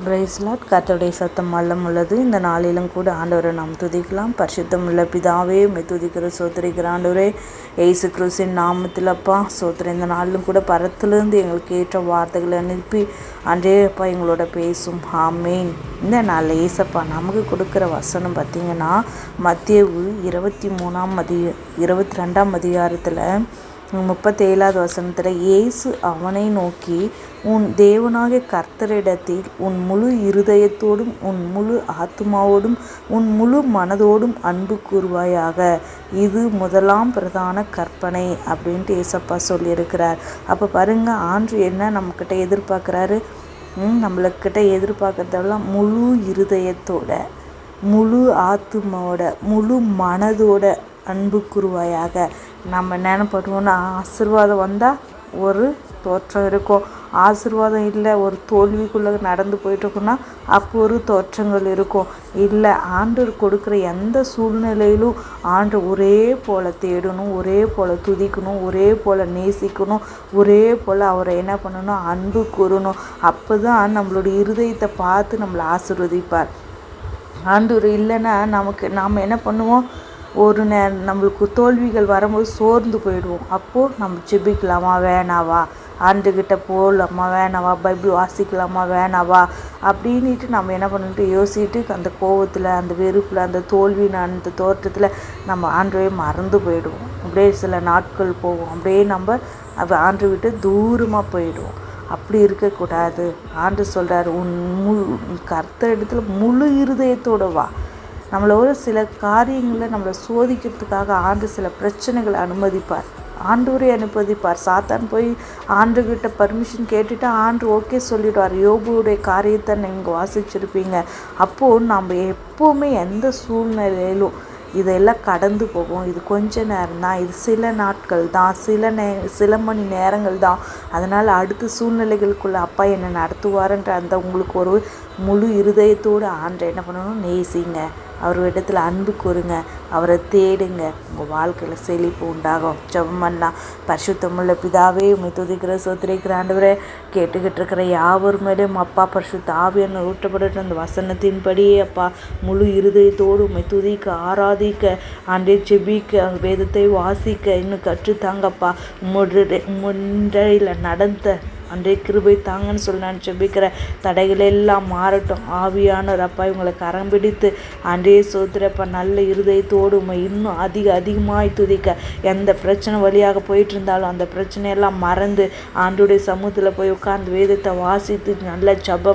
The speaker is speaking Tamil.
Price Lord. கர்த்தருடைய சத்தம் வல்லம் உள்ளது. இந்த நாளிலும் கூட ஆண்டவரை நாம் துதிக்கலாம். பரிசுத்தம் உள்ள பிதாவே, உம்மை துதிக்கிற சோத்திரிக்கிற ஆண்டவரே, இயேசு கிறிஸ்துவின் நாமத்திலப்பா சோத்திரம். இந்த நாளிலும் கூட பரத்திலிருந்து எங்களுக்கு ஏற்ற வார்த்தைகளை அனுப்பி அன்றேப்பா எங்களோட பேசும். ஆமேன். இந்த நாளில் ஏசப்பா நமக்கு கொடுக்குற வசனம் பார்த்திங்கன்னா மத்தேயு 22ஆம் அதிகாரத்தில் 37வது வசனத்தில் இயேசு அவனை நோக்கி, உன் தேவனாகிய கர்த்தரிடத்தில் உன் முழு இருதயத்தோடும் உன் முழு ஆத்துமாவோடும் உன் முழு மனதோடும் அன்பு கூறுவாயாக. இது முதலாம் பிரதான கற்பனை அப்படின்ட்டு ஏசப்பா சொல்லியிருக்கிறார். அப்போ பாருங்க, ஆண்டு என்ன நம்மக்கிட்ட எதிர்பார்க்குறாரு? நம்மளுக்கிட்ட எதிர்பார்க்குறதெல்லாம் முழு இருதயத்தோட, முழு ஆத்துமாவோட, முழு மனதோட அன்பு கூறுவாயாக. நம்ம நினைப்படுவோம்னா ஆசீர்வாதம் வந்தால் ஒரு தோற்றம் இருக்கும், ஆசீர்வாதம் இல்லை ஒரு தோல்விக்குள்ளே நடந்து போயிட்டுருக்குன்னா அப்போ ஒரு தோற்றங்கள் இருக்கும். இல்லை, ஆண்டவர் கொடுக்குற எந்த சூழ்நிலையிலும் ஆண்டு ஒரே போல் தேடணும், ஒரே போல் துதிக்கணும், ஒரே போல் நேசிக்கணும், ஒரே போல் அவரை என்ன பண்ணணும், அன்பு கூறணும். அப்போ தான் நம்மளுடைய இருதயத்தை பார்த்து நம்மளை ஆசீர்வதிப்பார். ஆண்டவர் இல்லைன்னா நாம் என்ன பண்ணுவோம், ஒரு நம்மளுக்கு தோல்விகள் வரும்போது சோர்ந்து போயிடுவோம். அப்போது நம்ம ஜெபிக்கலாமா வேணாவா, ஆண்டுக்கிட்ட போகலாமா வேணாவா, பைபிள் வாசிக்கலாமா வேணாவா அப்படின்ட்டு நம்ம என்ன பண்ணிட்டு யோசிச்சுட்டு அந்த கோவத்தில், அந்த வெறுப்பில், அந்த தோல்வியின் அந்த தோற்றத்தில் நம்ம ஆண்டவே மறந்து போயிடுவோம். அப்படியே சில நாட்கள் போகும், அப்படியே நம்ம ஆண்டு விட்டு தூரமாக போயிடுவோம். அப்படி இருக்கக்கூடாது. ஆண்டு சொல்கிறார், உன் கர்த்தர் இடத்துல முழு இருதயத்தோடு வா. நம்மளை ஒரு சில காரியங்களில் நம்மளை சோதிக்கிறதுக்காக ஆண்டு சில பிரச்சனைகளை அனுமதிப்பார், ஆண்டவரே அனுமதிப்பார். சாத்தான் போய் ஆண்டுகிட்ட பர்மிஷன் கேட்டுட்டு ஆண்டு ஓகே சொல்லிடுவார். யோபுடைய காரியத்தை நீங்கள் வாசிச்சிருப்பீங்க. அப்போது நம்ம எப்போவுமே எந்த சூழ்நிலையிலும் இதெல்லாம் கடந்து போகும். இது கொஞ்ச நேரம் தான், இது சில நாட்கள் தான், சில மணி நேரங்கள் தான். அதனால் அடுத்த சூழ்நிலைகளுக்குள்ளே அப்பா என்னை நடத்துவாருன்ற அந்த உங்களுக்கு ஒரு முழு இருதயத்தோடு ஆண்டை என்ன பண்ணணும், நேசிங்க, அவர் இடத்துல அன்பு கூறுங்க, அவரை தேடுங்க, உங்கள் வாழ்க்கையில் செழிப்பு உண்டாகும். ஜெபம் பண்ணலாம். பரிசுத்தமுள்ள பிதாவே, உம்மை துதிக்கிற சோத்திரிக்கிற ஆண்டவரே, கேட்டுக்கிட்டு இருக்கிற யாவர் மேலேயும் அப்பா பரிசுத்த ஆவியான ஊற்றப்பட்டு அந்த வசனத்தின்படியே அப்பா முழு இருதயத்தோடு உம்மை துதிக்க, ஆராதிக்க, ஆண்டே ஜெபிக்க, வேதத்தை வாசிக்க இன்னும் கற்றுத்தாங்கப்பா. முன்றையில் நடந்த அன்றே கிருபை தாங்கன்னு சொல்லி நான் ஜெபிக்கிற தடைகள் எல்லாம் மாறட்டும். ஆவியானவர் அப்பா இவங்களை கரம் பிடித்து அன்றே சோத்திரப்பா நல்ல இருதயத்தோடு இன்னும் அதிகமாய் துதிக்க, எந்த பிரச்சனை வழியாக போயிட்டு இருந்தாலும் அந்த பிரச்சனையெல்லாம் மறந்து ஆண்டுடைய சமூகத்தில் போய் உட்கார்ந்து வேதத்தை வாசித்து நல்ல ஜெபம்